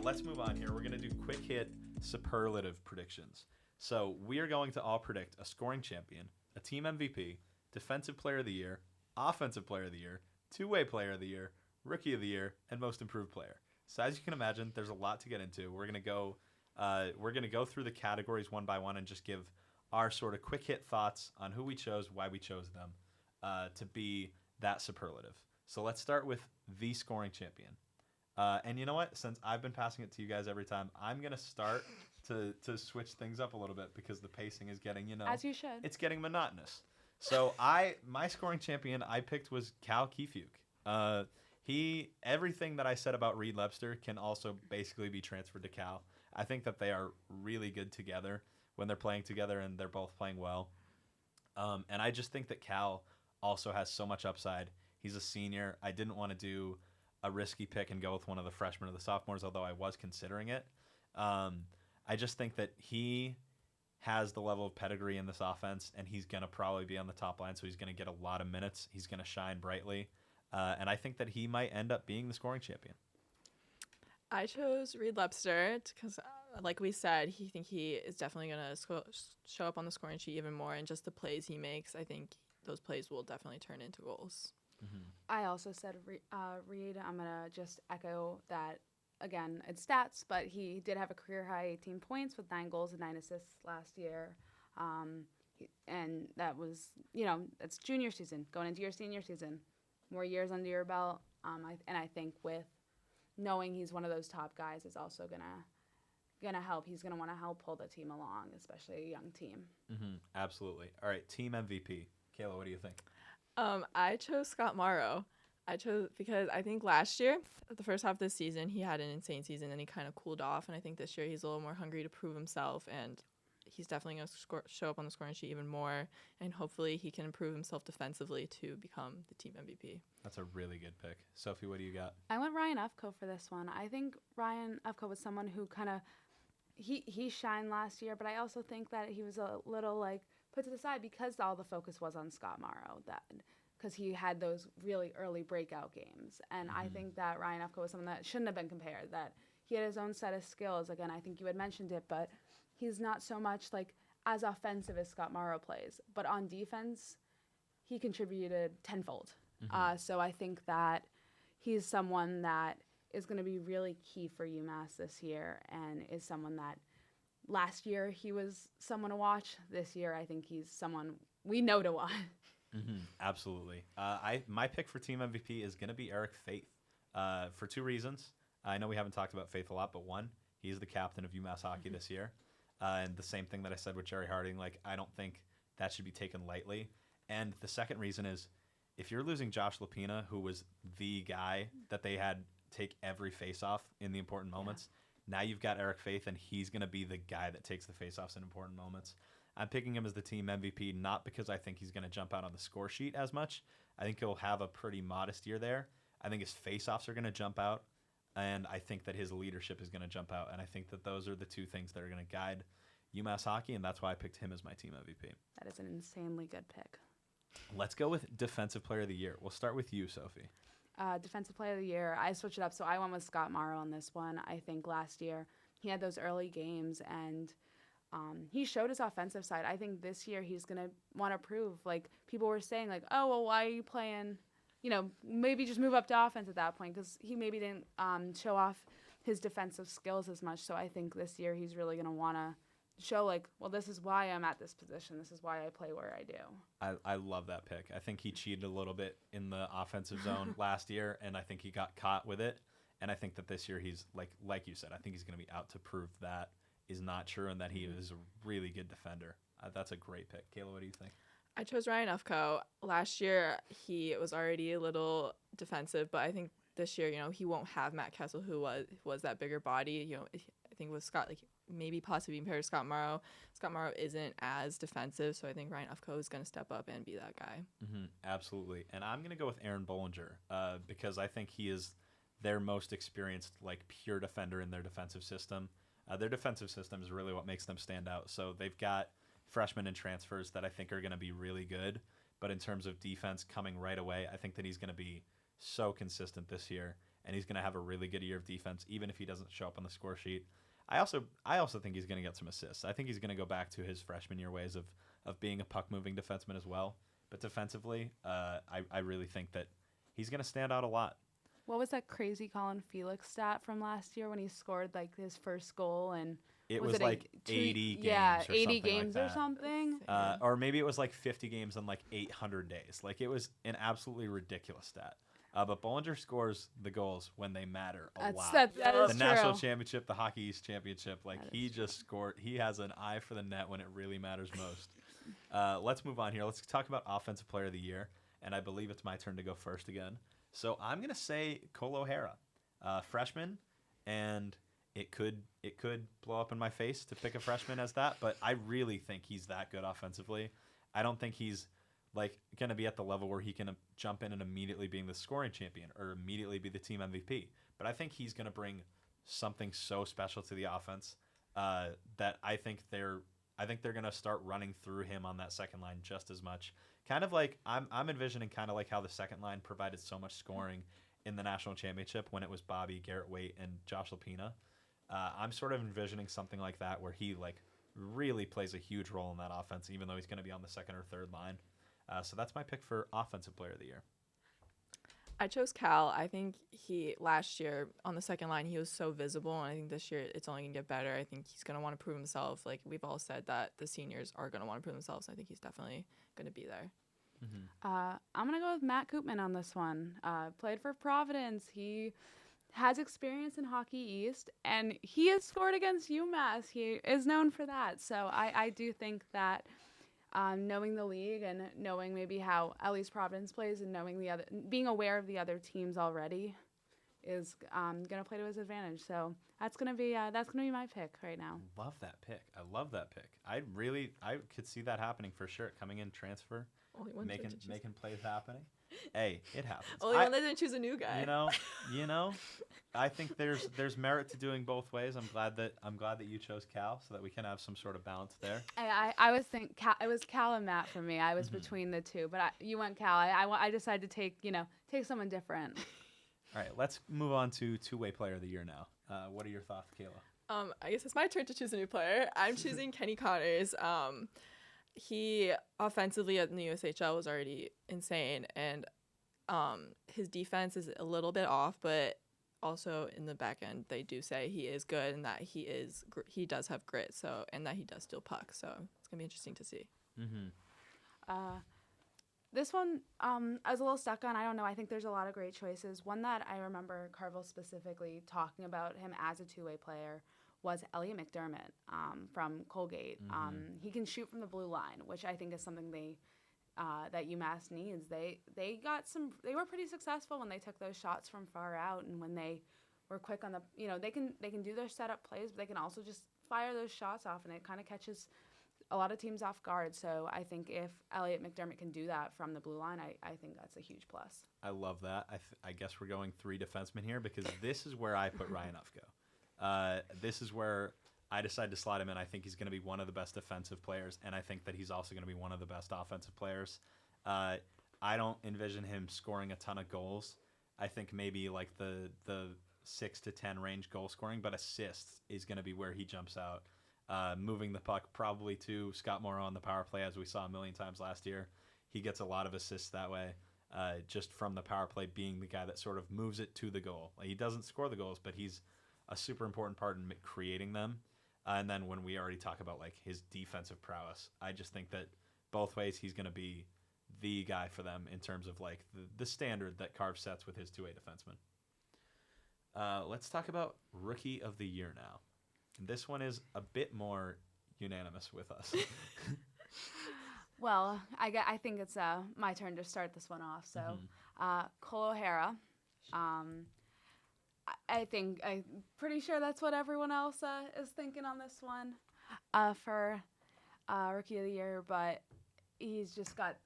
let's move on here. We're going to do quick hit superlative predictions. So we are going to all predict a scoring champion, a team MVP, defensive player of the year, offensive player of the year, two-way player of the year, rookie of the year, and most improved player. So as you can imagine, there's a lot to get into. We're going to go through the categories one by one and just give our sort of quick hit thoughts on who we chose, why we chose them to be that superlative. So let's start with the scoring champion. And you know what? Since I've been passing it to you guys every time, I'm going to start to switch things up a little bit because the pacing is getting, as you should. It's getting monotonous. So my scoring champion I picked was Cal Kifuk. Everything that I said about Reed Lebster can also basically be transferred to Cal. I think that they are really good together when they're playing together and they're both playing well. And I just think that Cal also has so much upside. He's a senior. I didn't want to do a risky pick and go with one of the freshmen or the sophomores, although I was considering it. I just think that he has the level of pedigree in this offense, and he's going to probably be on the top line, so he's going to get a lot of minutes. He's going to shine brightly, and I think that he might end up being the scoring champion. I chose Reed Lebster because, like we said, he is definitely going to show up on the scoring sheet even more, and just the plays he makes, I think those plays will definitely turn into goals. Mm-hmm. I also said Reed. I'm going to just echo that. Again, it's stats, but he did have a career-high 18 points with 9 goals and 9 assists last year. And that was, it's junior season, going into your senior season. More years under your belt. I think with knowing he's one of those top guys is also gonna help. He's going to want to help pull the team along, especially a young team. Mm-hmm. Absolutely. All right, team MVP. Kayla, what do you think? I chose Scott Morrow. I chose because I think last year, the first half of the season, he had an insane season and he kind of cooled off. And I think this year he's a little more hungry to prove himself, and he's definitely going to show up on the scoring sheet even more. And hopefully he can improve himself defensively to become the team MVP. That's a really good pick. Sophie, what do you got? I went Ryan Ufko for this one. I think Ryan Ufko was someone who kind of he shined last year, but I also think that he was a little put to the side because all the focus was on Scott Morrow. Because he had those really early breakout games. And I think that Ryan Ufko was someone that shouldn't have been compared, that he had his own set of skills. Again, I think you had mentioned it, but he's not so much as offensive as Scott Morrow plays. But on defense, he contributed tenfold. Mm-hmm. So I think that he's someone that is going to be really key for UMass this year, and is someone that last year he was someone to watch. This year I think he's someone we know to watch. Mm-hmm. Absolutely. My pick for team MVP is going to be Eric Faith for 2 reasons. I know we haven't talked about Faith a lot, but one, he's the captain of UMass Hockey this year. And the same thing that I said with Jerry Harding, I don't think that should be taken lightly. And the second reason is if you're losing Josh Lapina, who was the guy that they had take every face-off in the important moments, now you've got Eric Faith, and he's going to be the guy that takes the face-offs in important moments. I'm picking him as the team MVP, not because I think he's going to jump out on the score sheet as much. I think he'll have a pretty modest year there. I think his face-offs are going to jump out, and I think that his leadership is going to jump out. And I think that those are the 2 things that are going to guide UMass Hockey, and that's why I picked him as my team MVP. That is an insanely good pick. Let's go with Defensive Player of the Year. We'll start with you, Sophie. Defensive Player of the Year, I switched it up, so I went with Scott Morrow on this one. I think last year he had those early games, and he showed his offensive side. I think this year he's going to want to prove, people were saying, oh, well, why are you playing, maybe just move up to offense at that point, because he maybe didn't show off his defensive skills as much. So I think this year he's really going to want to show, well, this is why I'm at this position. This is why I play where I do. I love that pick. I think he cheated a little bit in the offensive zone last year, and I think he got caught with it. And I think that this year he's, like you said, I think he's going to be out to prove that is not true and that he is a really good defender. That's a great pick. Kayla, what do you think? I chose Ryan Ufko. Last year, he was already a little defensive, but I think this year, he won't have Matt Kessel, who was that bigger body. I think with Scott, maybe possibly compared to Scott Morrow. Scott Morrow isn't as defensive, so I think Ryan Ufko is going to step up and be that guy. Mm-hmm, absolutely. And I'm going to go with Aaron Bollinger because I think he is their most experienced, pure defender in their defensive system. Their defensive system is really what makes them stand out. So they've got freshmen and transfers that I think are going to be really good. But in terms of defense coming right away, I think that he's going to be so consistent this year. and he's going to have a really good year of defense, even if he doesn't show up on the score sheet. I also think he's going to get some assists. I think he's going to go back to his freshman year ways of being a puck-moving defenseman as well. But defensively, I really think that he's going to stand out a lot. What was that crazy Colin Felix stat from last year when he scored like his first goal and it was like 80 games. Yeah, or 80 something games like or that. something. Or maybe it was like 50 games in like 800 days. Like it was an absolutely ridiculous stat. But Bollinger scores the goals when they matter a lot. That is The true. National Championship, the Hockey East Championship, like That he is just scored. He has an eye for the net when it really matters most. Let's move on here. Let's talk about Offensive Player of the Year. And I believe it's my turn to go first again. So I'm going to say Cole O'Hara, freshman, and it could blow up in my face to pick a freshman as that, but I really think he's that good offensively. I don't think he's like going to be at the level where he can jump in and immediately being the scoring champion or immediately be the team MVP. But I think he's going to bring something so special to the offense that I think they're going to start running through him on that second line just as much. Kind of like I'm envisioning kind of like how the second line provided so much scoring in the national championship when it was Bobby, Garrett Waite, and Josh Lapina. I'm sort of envisioning something like that where he like really plays a huge role in that offense, even though he's going to be on the second or third line. So that's my pick for Offensive Player of the Year. I chose Cal. I think last year on the second line, he was so visible, and I think this year it's only going to get better. I think he's going to want to prove himself. Like we've all said that the seniors are going to want to prove themselves. I think he's definitely going to be there. I'm going to go with Matt Koopman on this one. Played for Providence. He has experience in Hockey East, and he has scored against UMass. He is known for that. So I do think that knowing the league and knowing maybe how at least Providence plays and knowing being aware of the other teams already is going to play to his advantage. So that's going to be my pick right now. Love that pick. I love that pick. I could see that happening for sure. Coming in transfer, making plays happening. Hey, it happens. Only one that didn't choose a new guy. You know, I think there's merit to doing both ways. I'm glad that you chose Cal so that we can have some sort of balance there. I was thinking it was Cal and Matt for me. I was between the two, but you went Cal. I decided to take someone different. All right, let's move on to two-way player of the year now. What are your thoughts, Kayla? I guess it's my turn to choose a new player. I'm choosing Kenny Connors. He offensively in the USHL was already insane, and his defense is a little bit off, but also in the back end they do say he is good and that he does have grit, so and that he does steal pucks. So it's gonna be interesting to see. This one I was a little stuck on. I don't know. I think there's a lot of great choices. One that I remember Carvel specifically talking about him as a two-way player was Elliot McDermott from Colgate. He can shoot from the blue line, which I think is something that UMass needs. They were pretty successful when they took those shots from far out, and when they were quick on the they can do their setup plays, but they can also just fire those shots off, and it kind of catches a lot of teams off guard. So I think if Elliot McDermott can do that from the blue line, I think that's a huge plus. I love that. I guess we're going three defensemen here because this is where I put Ryan Ufko. This is where I decided to slot him in. I think he's going to be one of the best defensive players, and I think that he's also going to be one of the best offensive players. I don't envision him scoring a ton of goals. I think maybe like the 6 to 10 range goal scoring, but assists is going to be where he jumps out. Moving the puck probably to Scott Morrow on the power play, as we saw a million times last year. He gets a lot of assists that way, just from the power play being the guy that sort of moves it to the goal. Like, he doesn't score the goals, but he's a super important part in creating them. And then when we already talk about like his defensive prowess, I just think that both ways he's going to be the guy for them in terms of like the standard that Carv sets with his two-way defenseman. Let's talk about Rookie of the Year now. This one is a bit more unanimous with us. Well, I think it's my turn to start this one off. So, Cole O'Hara. I'm pretty sure that's what everyone else is thinking on this one for Rookie of the Year, but he's just got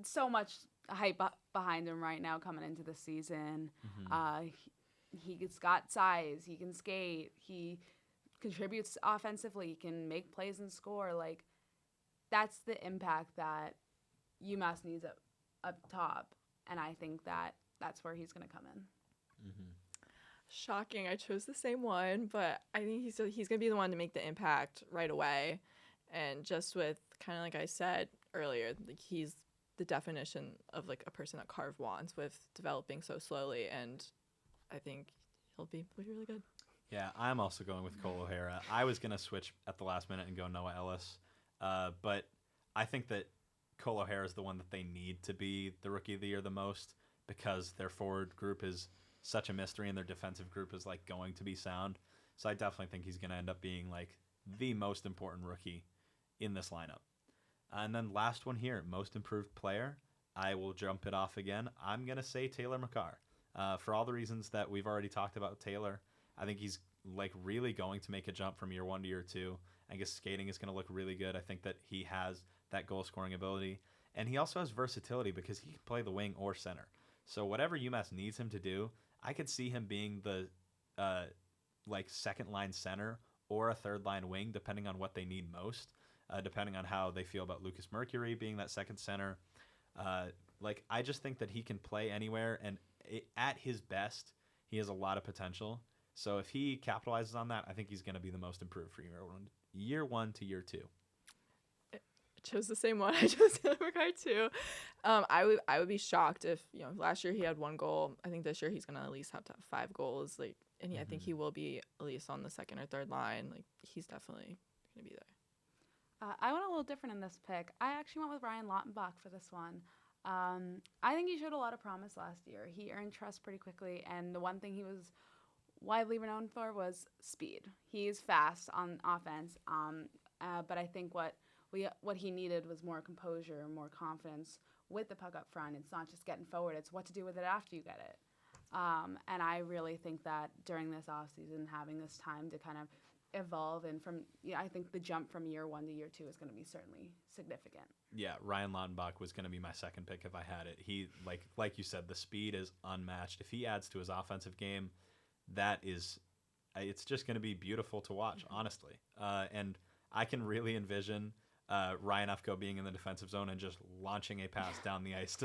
so much hype behind him right now coming into the season. He's got size. He can skate. He contributes offensively. He can make plays and score. Like, that's the impact that UMass needs up top, and I think that's where he's going to come in. Shocking. I chose the same one, but I think he's going to be the one to make the impact right away. And just with kind of like I said earlier, like he's the definition of like a person that Carve wants with developing so slowly. And I think he'll be really good. Yeah, I'm also going with Cole O'Hara. I was going to switch at the last minute and go Noah Ellis. But I think that Cole O'Hara is the one that they need to be the Rookie of the Year the most because their forward group is such a mystery and their defensive group is like going to be sound. So I definitely think he's going to end up being like the most important rookie in this lineup. And then last one here, most improved player. I will jump it off again. I'm going to say Taylor McCarr. For all the reasons that we've already talked about Taylor, I think he's like really going to make a jump from year 1 to year 2. I guess skating is going to look really good. I think that he has that goal scoring ability. And he also has versatility because he can play the wing or center. So whatever UMass needs him to do, I could see him being the like second line center or a third line wing, depending on what they need most, depending on how they feel about Lucas Mercury being that second center. Like I just think that he can play anywhere, and at his best, he has a lot of potential. So if he capitalizes on that, I think he's going to be the most improved for year 1 to year 2. Chose the same one. I chose Taylor McCarr too. I would be shocked if last year he had 1 goal. I think this year he's gonna at least have to have 5 goals. Like, and I think he will be at least on the second or third line. Like, he's definitely gonna be there. I went a little different in this pick. I actually went with Ryan Lautenbach for this one. I think he showed a lot of promise last year. He earned trust pretty quickly, and the one thing he was widely renowned for was speed. He's fast on offense, but I think what he needed was more composure, more confidence with the puck up front. It's not just getting forward, it's what to do with it after you get it. And I really think that during this offseason, having this time to kind of evolve and I think the jump from year 1 to year 2 is going to be certainly significant. Yeah, Ryan Lautenbach was going to be my second pick if I had it. He, like you said, the speed is unmatched. If he adds to his offensive game, it's just going to be beautiful to watch, honestly. And I can really envision Ryan Ufko being in the defensive zone and just launching a pass down the ice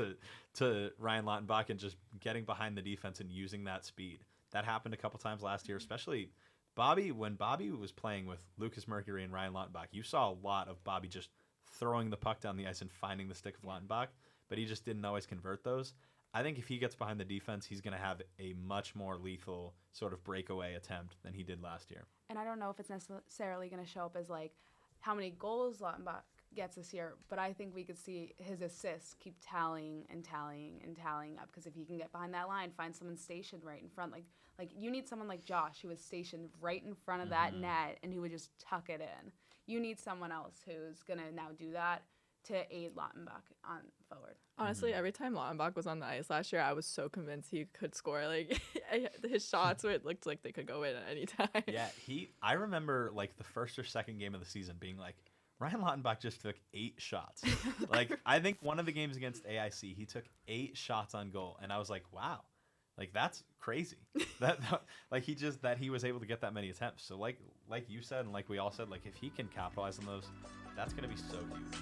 to Ryan Lautenbach and just getting behind the defense and using that speed. That happened a couple times last year, especially when Bobby was playing with Lucas Mercury and Ryan Lautenbach. You saw a lot of Bobby just throwing the puck down the ice and finding the stick of Lautenbach, but he just didn't always convert those. I think if he gets behind the defense, he's going to have a much more lethal sort of breakaway attempt than he did last year. And I don't know if it's necessarily going to show up as like how many goals Lautenbach gets this year, but I think we could see his assists keep tallying and tallying and tallying up, because if he can get behind that line, find someone stationed right in front, like you need someone like Josh who was stationed right in front of that net and who would just tuck it in. You need someone else who's going to now do that to aid Lautenbach on forward. Honestly, every time Lautenbach was on the ice last year, I was so convinced he could score. Like, his shots, it looked like they could go in at any time. Yeah, I remember like the first or second game of the season being like, Ryan Lautenbach just took 8 shots. Like, I think one of the games against AIC, he took 8 shots on goal, and I was like, wow, like that's crazy. that he was able to get that many attempts. So like you said, and like we all said, like if he can capitalize on those, that's going to be so huge.